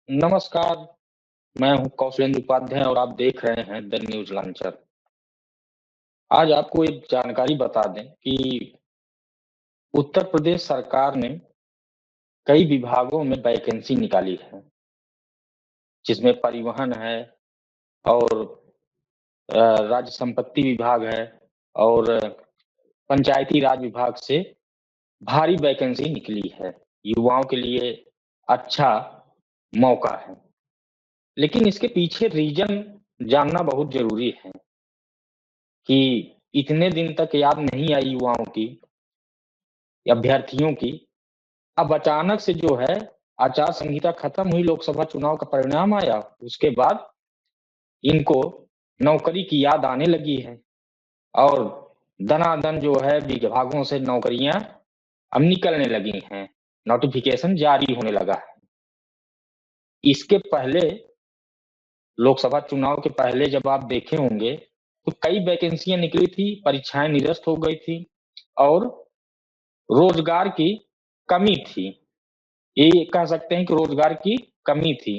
नमस्कार, मैं हूँ कौशलेंद्र उपाध्याय और आप देख रहे हैं द न्यूज़ लॉन्चर। आज आपको एक जानकारी बता दें कि उत्तर प्रदेश सरकार ने कई विभागों में वैकेंसी निकाली है, जिसमें परिवहन है और राज्य संपत्ति विभाग है और पंचायती राज विभाग से भारी वैकेंसी निकली है। युवाओं के लिए अच्छा मौका है, लेकिन इसके पीछे रीज़न जानना बहुत ज़रूरी है कि इतने दिन तक याद नहीं आई युवाओं की, अभ्यर्थियों की। अब अचानक से जो है आचार संहिता खत्म हुई, लोकसभा चुनाव का परिणाम आया, उसके बाद इनको नौकरी की याद आने लगी है और दनादन जो है विभागों से नौकरियां अब निकलने लगी हैं, नोटिफिकेशन जारी होने लगा है। इसके पहले लोकसभा चुनाव के पहले जब आप देखे होंगे तो कई वैकेंसियां निकली थी, परीक्षाएं निरस्त हो गई थी और रोजगार की कमी थी। ये कह सकते हैं कि रोजगार की कमी थी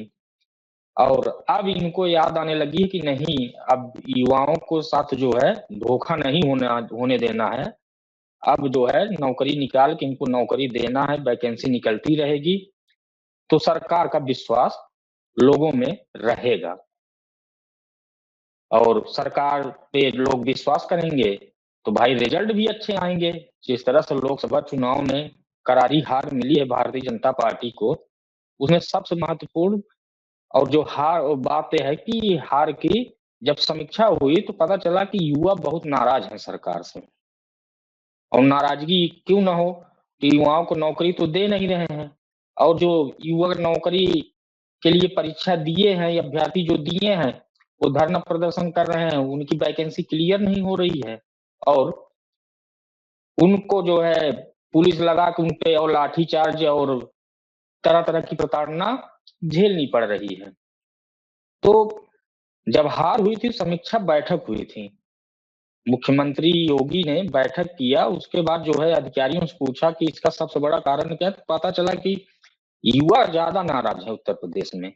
और अब इनको याद आने लगी है कि नहीं, अब युवाओं को साथ जो है धोखा नहीं होने देना है। अब जो है नौकरी निकाल के इनको नौकरी देना है, वैकेंसी निकलती रहेगी, तो सरकार का विश्वास लोगों में रहेगा और सरकार पे लोग विश्वास करेंगे, तो भाई रिजल्ट भी अच्छे आएँगे। जिस तरह से लोकसभा चुनाव में करारी हार मिली है भारतीय जनता पार्टी को, उसमें सबसे महत्वपूर्ण और जो बात ये है कि हार की जब समीक्षा हुई तो पता चला कि युवा बहुत नाराज़ हैं सरकार से और नाराज़गी क्यों ना हो कि युवाओं को नौकरी तो दे नहीं रहे हैं और जो युवक नौकरी के लिए परीक्षा दिए हैं या अभ्यर्थी जो दिए हैं, वो धरना प्रदर्शन कर रहे हैं, उनकी वैकेंसी क्लियर नहीं हो रही है और उनको जो है पुलिस लगा के उन पे और लाठीचार्ज और तरह-तरह की प्रताड़ना झेलनी पड़ रही है। तो जब हार हुई थी, समीक्षा बैठक हुई थी। मुख्यमंत्री योगी ने बैठक किया, उसके बाद जो है अधिकारियों से पूछा कि इसका सबसे बड़ा कारण क्या है? तो पता चला कि युवा ज़्यादा नाराज़ है उत्तर प्रदेश में,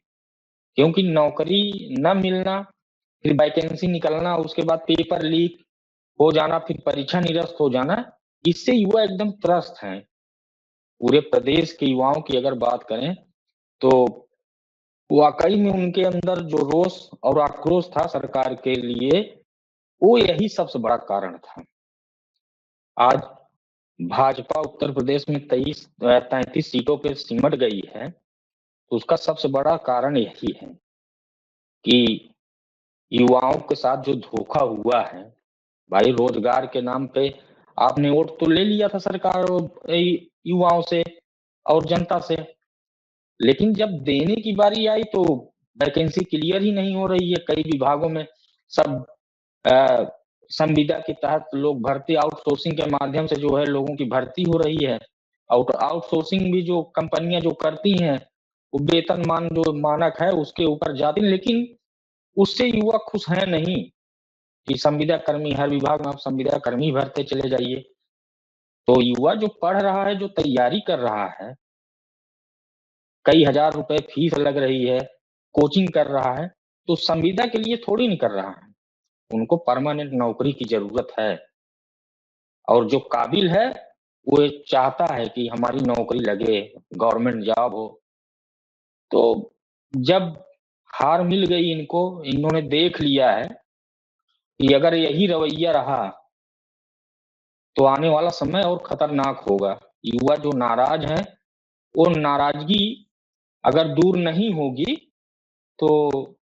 क्योंकि नौकरी न मिलना, फिर वैकेंसी निकलना, उसके बाद पेपर लीक हो जाना, फिर परीक्षा निरस्त हो जाना, इससे युवा एकदम त्रस्त हैं। पूरे प्रदेश के युवाओं की अगर बात करें, तो वाक़ई में उनके अंदर जो रोष और आक्रोश था सरकार के लिए, वो यही सबसे बड़ा कारण था। आज भाजपा उत्तर प्रदेश में 33 सीटों पे सिमट गई है, तो उसका सबसे बड़ा कारण यही है कि युवाओं के साथ जो धोखा हुआ है, भाई रोज़गार के नाम पे आपने वोट तो ले लिया था सरकार और युवाओं से और जनता से, लेकिन जब देने की बारी आई तो वैकेंसी क्लियर ही नहीं हो रही है कई विभागों में। सब अ, संविदा के तहत लोग भर्ती आउटसोर्सिंग के माध्यम से जो है लोगों की भर्ती हो रही है। आउटसोर्सिंग भी जो कंपनियाँ जो करती हैं, वो वेतन जो मानक है उसके ऊपर जाती हैं, लेकिन उससे युवा खुश हैं नहीं कि संविदा कर्मी हर विभाग में आप संविदा कर्मी भरते चले जाइए। तो युवा जो पढ़ रहा है, जो तैयारी कर रहा है, कई हज़ार रुपए फीस लग रही है, कोचिंग कर रहा है, तो संविदा के लिए थोड़ी नहीं कर रहा है। उनको परमानेंट नौकरी की ज़रूरत है और जो काबिल है, वो ये चाहता है कि हमारी नौकरी लगे, गवर्नमेंट जॉब हो। तो जब हार मिल गई इनको, इन्होंने देख लिया है कि अगर यही रवैया रहा, तो आने वाला समय और खतरनाक होगा। युवा जो नाराज़ हैं, वो नाराज़गी अगर दूर नहीं होगी, तो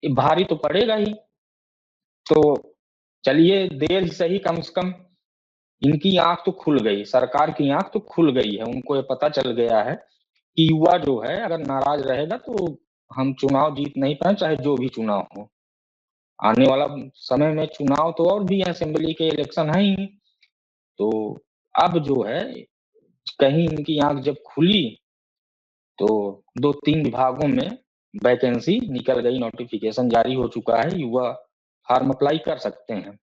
ये भारी तो पड़ेगा ही। तो चलिए देर ही सही कम से कम इनकी आँख तो खुल गई, सरकार की आँख तो खुल गई है। उनको ये पता चल गया है कि युवा जो है अगर नाराज़ रहेगा तो हम चुनाव जीत नहीं पाए, चाहे जो भी चुनाव हो। आने वाला समय में चुनाव तो और भी असेंबली के इलेक्शन हैं ही। तो अब जो है कहीं इनकी आँख जब खुली, तो 2-3 विभागों में वैकेंसी निकल गई, नोटिफ़िकेशन जारी हो चुका है, युवा फॉर्म अप्लाई कर सकते हैं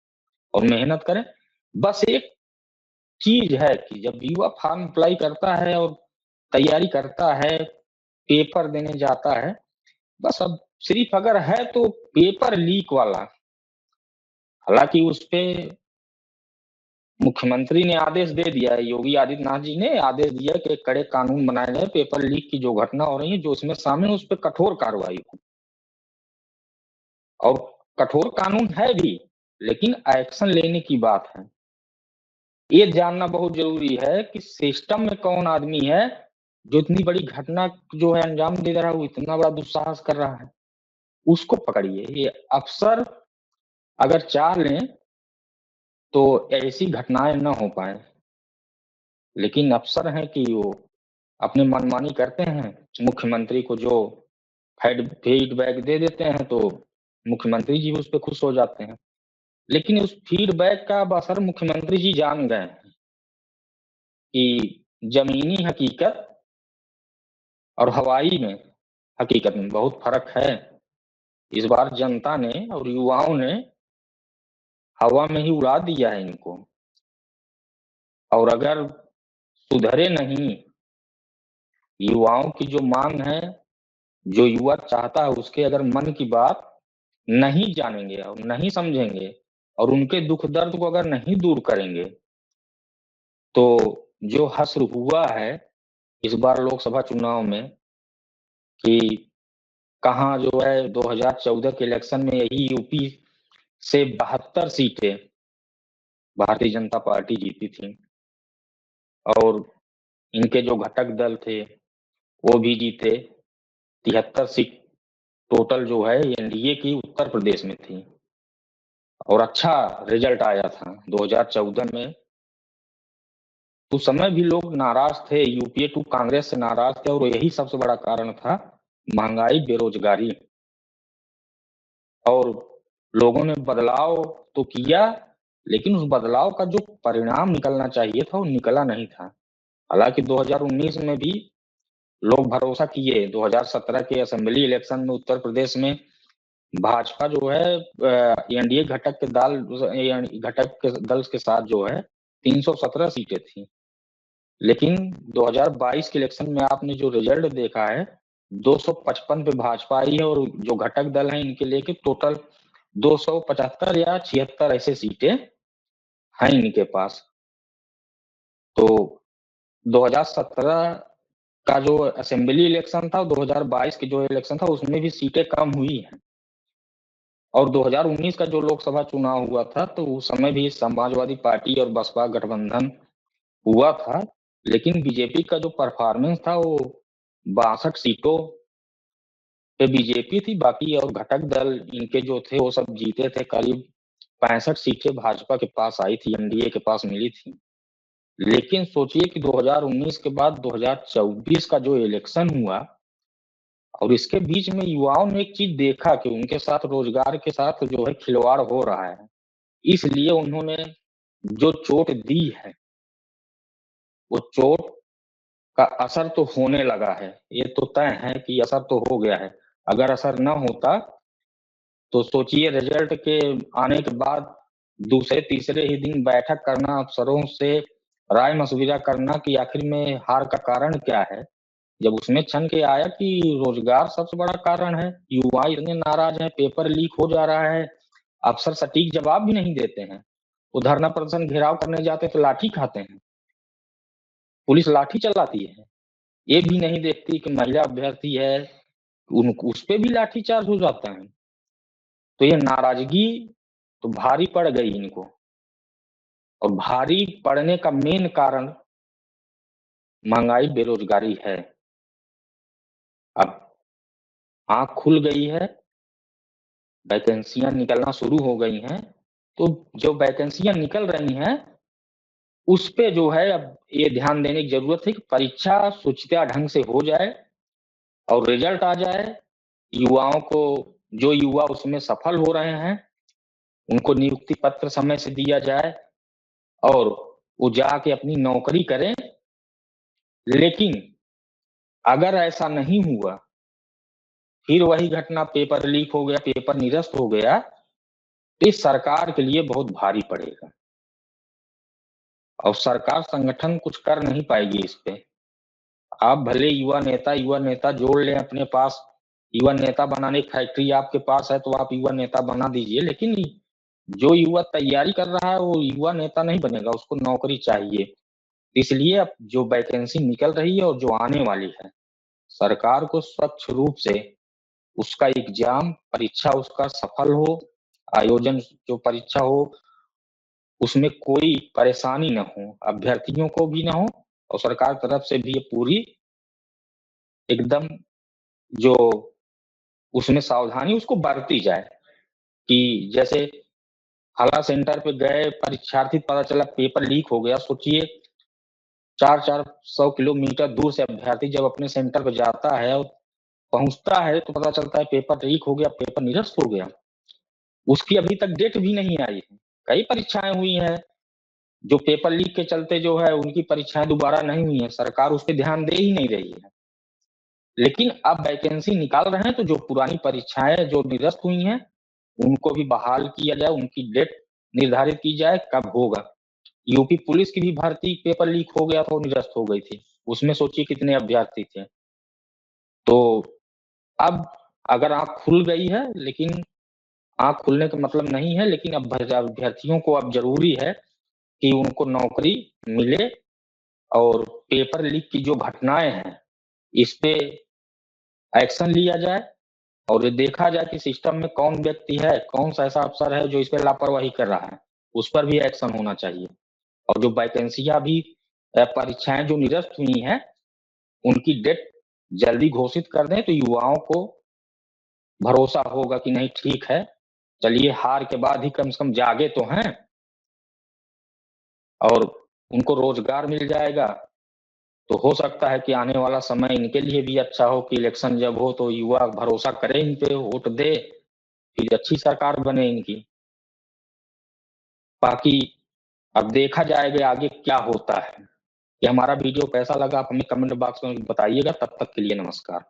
और मेहनत करें। बस एक चीज़ है कि जब युवा फॉर्म अप्लाई करता है और तैयारी करता है, पेपर देने जाता है, बस अब सिर्फ अगर है तो पेपर लीक वाला। हालाँकि उसपे मुख्यमंत्री ने आदेश दे दिया है, योगी आदित्यनाथ जी ने आदेश दिया है कि कड़े कानून बनाए जाए, पेपर लीक की जो घटना हो रही है, जो उसमें शामिल है, उस पे कठोर कार्रवाई हो। और कठोर कानून है भी, लेकिन एक्शन लेने की बात है। ये जानना बहुत ज़रूरी है कि सिस्टम में कौन आदमी है, जो इतनी बड़ी घटना जो है अंजाम दे रहा है, वो इतना बड़ा दुस्साहस कर रहा है, उसको पकड़िए। ये अफ़सर अगर चाह लें, तो ऐसी घटनाएँ ना हो पाएँ। लेकिन अफ़सर हैं कि वो अपनी मनमानी करते हैं, मुख्यमंत्री को जो फीडबैक दे देते हैं, तो मुख्यमंत्री जी उस पे खुश हो जाते हैं। लेकिन उस फीडबैक का अब असर मुख्यमंत्री जी जान गए हैं कि ज़मीनी हकीकत और हवाई में हकीकत में बहुत फ़र्क है। इस बार जनता ने और युवाओं ने हवा में ही उड़ा दिया है इनको। और अगर सुधरे नहीं, युवाओं की जो माँग है, जो युवा चाहता है, उसके अगर मन की बात नहीं जानेंगे और नहीं समझेंगे और उनके दुःख दर्द को अगर नहीं दूर करेंगे, तो जो हश्र हुआ है इस बार लोकसभा चुनाव में कि कहाँ जो है 2014 के इलेक्शन में यही यूपी से 72 सीटें भारतीय जनता पार्टी जीती थी और इनके जो घटक दल थे, वो भी जीते। 73 सीट टोटल जो है एनडीए की उत्तर प्रदेश में थी और अच्छा रिजल्ट आया था 2014 में। उस समय भी लोग नाराज थे, यूपीए टू कांग्रेस से नाराज थे और यही सबसे बड़ा कारण था महंगाई, बेरोजगारी। और लोगों ने बदलाव तो किया, लेकिन उस बदलाव का जो परिणाम निकलना चाहिए था, वो निकला नहीं था। हालाँकि 2019 में भी लोग भरोसा किए, 2017 के असेंबली इलेक्शन में उत्तर प्रदेश में भाजपा जो है एनडीए घटक के दल के साथ जो है 317 सीटें थी। लेकिन 2022 के इलेक्शन में आपने जो रिजल्ट देखा है, 255 पे भाजपा आई है और जो घटक दल हैं इनके लेके टोटल 275 या 76 ऐसे सीटें हैं इनके पास। तो 2017 का जो असेंबली इलेक्शन था, 2022 के जो इलेक्शन था, उसमें भी सीटें कम हुई हैं। और 2019 का जो लोकसभा चुनाव हुआ था, तो उस समय भी समाजवादी पार्टी और बसपा गठबंधन हुआ था, लेकिन बीजेपी का जो परफॉर्मेंस था, वो 62 सीटों पे बीजेपी थी, बाकी और घटक दल इनके जो थे, वो सब जीते थे। करीब 65 सीटें भाजपा के पास आई थी, एनडीए के पास मिली थी। लेकिन सोचिए कि 2019 के बाद 2024 का जो इलेक्शन हुआ और इसके बीच में युवाओं ने एक चीज़ देखा कि उनके साथ रोज़गार के साथ जो है खिलवाड़ हो रहा है। इसलिए उन्होंने जो चोट दी है, वो चोट का असर तो होने लगा है। ये तो तय है कि असर तो हो गया है। अगर असर ना होता, तो सोचिए रिजल्ट के आने के बाद दूसरे तीसरे ही दिन बैठक करना, अफसरों से राय-मशविरा करना कि आखिर में हार का कारण क्या है? जब उसमें छन के आया कि रोज़गार सबसे बड़ा कारण है, युवा इतने नाराज़ हैं, पेपर लीक हो जा रहा है, अफसर सटीक जवाब भी नहीं देते हैं। वो धरना प्रदर्शन घेराव करने जाते हैं तो लाठी खाते हैं, पुलिस लाठी चलाती है। ये भी नहीं देखती कि महिला अभ्यर्थी है, उन उस पे भी लाठीचार्ज हो जाता है। तो ये नाराज़गी तो भारी पड़ गई इनको और भारी पड़ने का मेन कारण महँगाई, बेरोज़गारी है। अब आँख खुल गई है, वैकेंसियाँ निकलना शुरू हो गई हैं, तो जो वैकेंसियाँ निकल रही हैं, उस पे जो है अब ये ध्यान देने की ज़रूरत है कि परीक्षा सुचिता ढंग से हो जाए और रिज़ल्ट आ जाए। युवाओं को जो युवा उसमें सफल हो रहे हैं, उनको नियुक्ति पत्र समय से दिया जाए और वो जाके अपनी नौकरी करें। लेकिन अगर ऐसा नहीं हुआ, फिर वही घटना पेपर लीक हो गया, पेपर निरस्त हो गया, तो इस सरकार के लिए बहुत भारी पड़ेगा और सरकार संगठन कुछ कर नहीं पाएगी इस पे। आप भले युवा नेता जोड़ लें अपने पास, युवा नेता बनाने की फैक्ट्री आपके पास है तो आप युवा नेता बना दीजिए, लेकिन जो युवा तैयारी कर रहा है वो युवा नेता नहीं बनेगा, उसको नौकरी चाहिए। इसलिए अब जो वैकेंसी निकल रही है और जो आने वाली है, सरकार को स्वच्छ रूप से उसका एग्जाम परीक्षा उसका सफल हो, आयोजन जो परीक्षा हो उसमें कोई परेशानी न हो, अभ्यर्थियों को भी ना हो और सरकार तरफ से भी ये पूरी एकदम जो उसमें सावधानी उसको बरती जाए कि जैसे कला सेंटर पे गए परीक्षार्थी, पता चला पेपर लीक हो गया। सोचिए 4-400 किलोमीटर दूर से अभ्यर्थी जब अपने सेंटर पे जाता है और पहुंचता है तो पता चलता है पेपर लीक हो गया, पेपर निरस्त हो गया। उसकी अभी तक डेट भी नहीं आई है। कई परीक्षाएं हुई हैं जो पेपर लीक के चलते जो है उनकी परीक्षाएं दोबारा नहीं हुई हैं, सरकार उस पे ध्यान दे ही नहीं रही है। लेकिन अब वैकेंसी निकाल रहे हैं तो जो पुरानी परीक्षाएं जो निरस्त हुई हैं उनको भी बहाल किया जाए, उनकी डेट निर्धारित की जाए कब होगा। यूपी पुलिस की भी भर्ती पेपर लीक हो गया था, वो निरस्त हो गई थी। उसमें सोचिए कितने अभ्यर्थी थे। तो अब अगर आँख खुल गई है, लेकिन आँख खुलने का मतलब नहीं है, लेकिन अब अभ्यर्थियों को अब ज़रूरी है कि उनको नौकरी मिले और पेपर लीक की जो घटनाएँ हैं, इस पे एक्शन लिया जाए और ये देखा जाए कि सिस्टम में कौन व्यक्ति है, कौन-सा ऐसा अफ़सर है जो इस पे लापरवाही कर रहा है, उस पर भी एक्शन होना चाहिए। और जो वैकेंसियाँ भी परीक्षाएँ जो निरस्त हुई हैं, उनकी डेट जल्दी घोषित कर दें तो युवाओं को भरोसा होगा कि नहीं ठीक है, चलिए हार के बाद ही कम से कम जागे तो हैं और उनको रोज़गार मिल जाएगा। तो हो सकता है कि आने वाला समय इनके लिए भी अच्छा हो कि इलेक्शन जब हो तो युवा भरोसा करें इन पे, वोट दे, फिर अच्छी सरकार बने इनकी। बाकी अब देखा जाएगा आगे क्या होता है। ये हमारा वीडियो कैसा लगा आप हमें कमेंट बॉक्स में बताइएगा। तब तक के लिए नमस्कार।